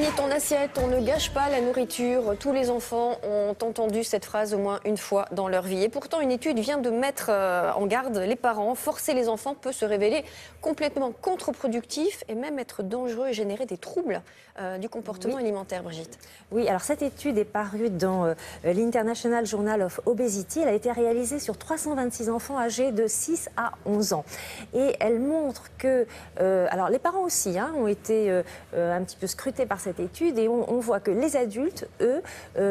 Finis ton assiette, on ne gâche pas la nourriture. Tous les enfants ont entendu cette phrase au moins une fois dans leur vie. Et pourtant, une étude vient de mettre en garde les parents. Forcer les enfants peut se révéler complètement contre-productif et même être dangereux et générer des troubles du comportement alimentaire, Brigitte. Oui, alors cette étude est parue dans l'International Journal of Obesity. Elle a été réalisée sur 326 enfants âgés de 6 à 11 ans. Et elle montre que, alors les parents aussi ont été un petit peu scrutés par cette étude et on voit que les adultes, eux,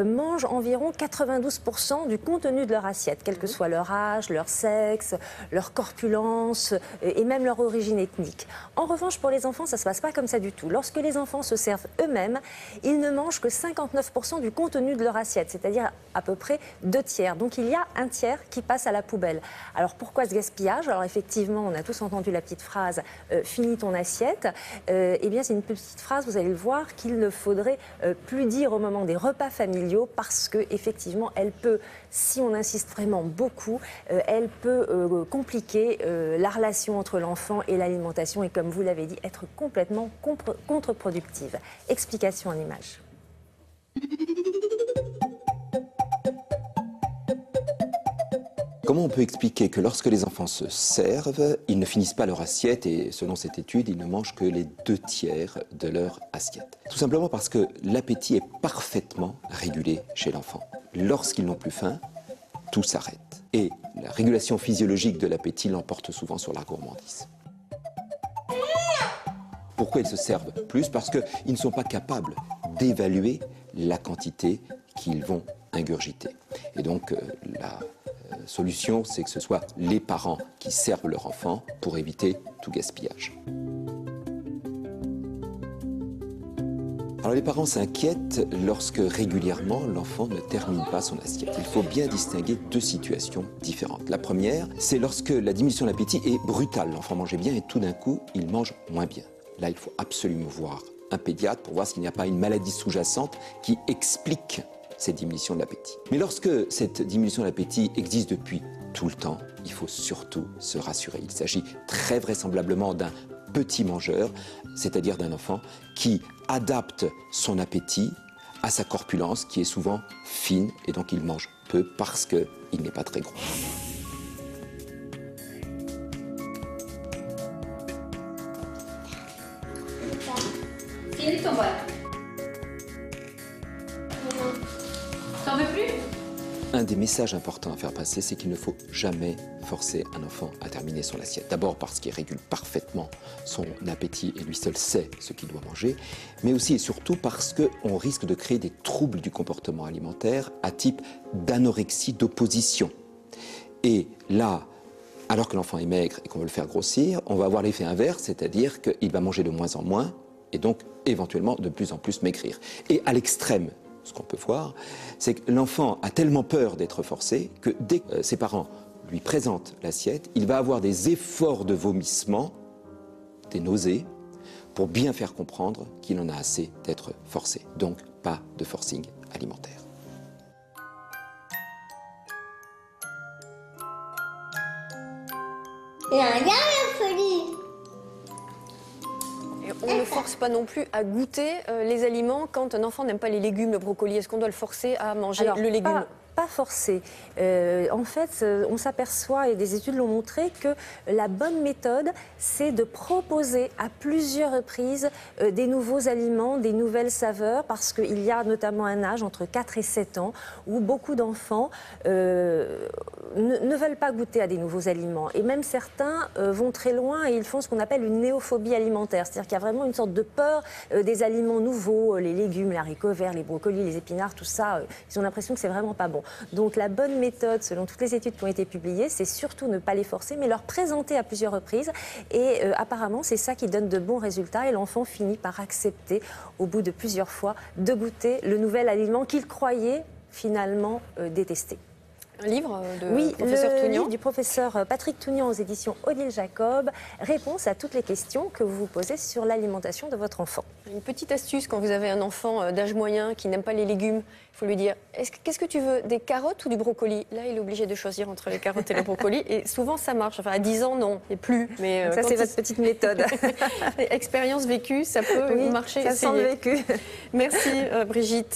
mangent environ 92% du contenu de leur assiette, quel que soit leur âge, leur sexe, leur corpulence et même leur origine ethnique. En revanche, pour les enfants, ça ne se passe pas comme ça du tout. Lorsque les enfants se servent eux-mêmes, ils ne mangent que 59% du contenu de leur assiette, c'est-à-dire à peu près 2 tiers. Donc il y a 1 tiers qui passe à la poubelle. Alors pourquoi ce gaspillage? Alors effectivement, on a tous entendu la petite phrase « finis ton assiette ». Eh bien, c'est une petite phrase, vous allez le voir, qu'il ne faudrait plus dire au moment des repas familiaux parce qu'effectivement, elle peut, si on insiste vraiment beaucoup, elle peut compliquer la relation entre l'enfant et l'alimentation et, comme vous l'avez dit, être complètement contre-productive. Explication en images. Comment on peut expliquer que lorsque les enfants se servent, ils ne finissent pas leur assiette et selon cette étude, ils ne mangent que les 2 tiers de leur assiette? Tout simplement parce que l'appétit est parfaitement régulé chez l'enfant. Lorsqu'ils n'ont plus faim, tout s'arrête. Et la régulation physiologique de l'appétit l'emporte souvent sur la gourmandise. Pourquoi ils se servent plus? Parce qu'ils ne sont pas capables d'évaluer la quantité qu'ils vont ingurgiter. Et donc la solution, c'est que ce soit les parents qui servent leur enfant pour éviter tout gaspillage. Alors les parents s'inquiètent lorsque régulièrement l'enfant ne termine pas son assiette. Il faut bien distinguer 2 situations différentes. La première, c'est lorsque la diminution de l'appétit est brutale. L'enfant mangeait bien et tout d'un coup, il mange moins bien. Là, il faut absolument voir un pédiatre pour voir s'il n'y a pas une maladie sous-jacente qui explique cette diminution de l'appétit. Mais lorsque cette diminution de l'appétit existe depuis tout le temps, il faut surtout se rassurer. Il s'agit très vraisemblablement d'un petit mangeur, c'est-à-dire d'un enfant qui adapte son appétit à sa corpulence qui est souvent fine et donc il mange peu parce qu'il n'est pas très gros. Fini ton bol. T'en veux plus? Un des messages importants à faire passer, c'est qu'il ne faut jamais forcer un enfant à terminer son assiette. D'abord parce qu'il régule parfaitement son appétit et lui seul sait ce qu'il doit manger, mais aussi et surtout parce qu'on risque de créer des troubles du comportement alimentaire à type d'anorexie d'opposition. Et là, alors que l'enfant est maigre et qu'on veut le faire grossir, on va avoir l'effet inverse, c'est-à-dire qu'il va manger de moins en moins et donc éventuellement de plus en plus maigrir. Et à l'extrême, ce qu'on peut voir, c'est que l'enfant a tellement peur d'être forcé que dès que ses parents lui présentent l'assiette, il va avoir des efforts de vomissement, des nausées, pour bien faire comprendre qu'il en a assez d'être forcé. Donc, pas de forcing alimentaire. On ne force pas non plus à goûter les aliments quand un enfant n'aime pas les légumes, le brocoli. Est-ce qu'on doit le forcer à manger le légume? Pas forcé. En fait, on s'aperçoit, et des études l'ont montré, que la bonne méthode, c'est de proposer à plusieurs reprises des nouveaux aliments, des nouvelles saveurs, parce qu'il y a notamment un âge entre 4 et 7 ans où beaucoup d'enfants ne veulent pas goûter à des nouveaux aliments. Et même certains vont très loin et ils font ce qu'on appelle une néophobie alimentaire. C'est-à-dire qu'il y a vraiment une sorte de peur des aliments nouveaux, les légumes, les haricots verts, les brocolis, les épinards, tout ça. Ils ont l'impression que c'est vraiment pas bon. Donc la bonne méthode, selon toutes les études qui ont été publiées, c'est surtout ne pas les forcer, mais leur présenter à plusieurs reprises. Et apparemment, c'est ça qui donne de bons résultats. Et l'enfant finit par accepter, au bout de plusieurs fois, de goûter le nouvel aliment qu'il croyait finalement détester. Un livre de Oui, professeur le Tougnan. livre du professeur Patrick Tougnan aux éditions Odile Jacob. Réponse à toutes les questions que vous vous posez sur l'alimentation de votre enfant. Une petite astuce quand vous avez un enfant d'âge moyen qui n'aime pas les légumes, il faut lui dire qu'est-ce que tu veux, des carottes ou du brocoli? Là, il est obligé de choisir entre les carottes et le brocoli. Et souvent, ça marche. Enfin, à 10 ans, non, et plus. Mais Ça, c'est votre petite méthode. Expérience vécue, ça peut marcher. Ça sent le vécu. Merci, Brigitte.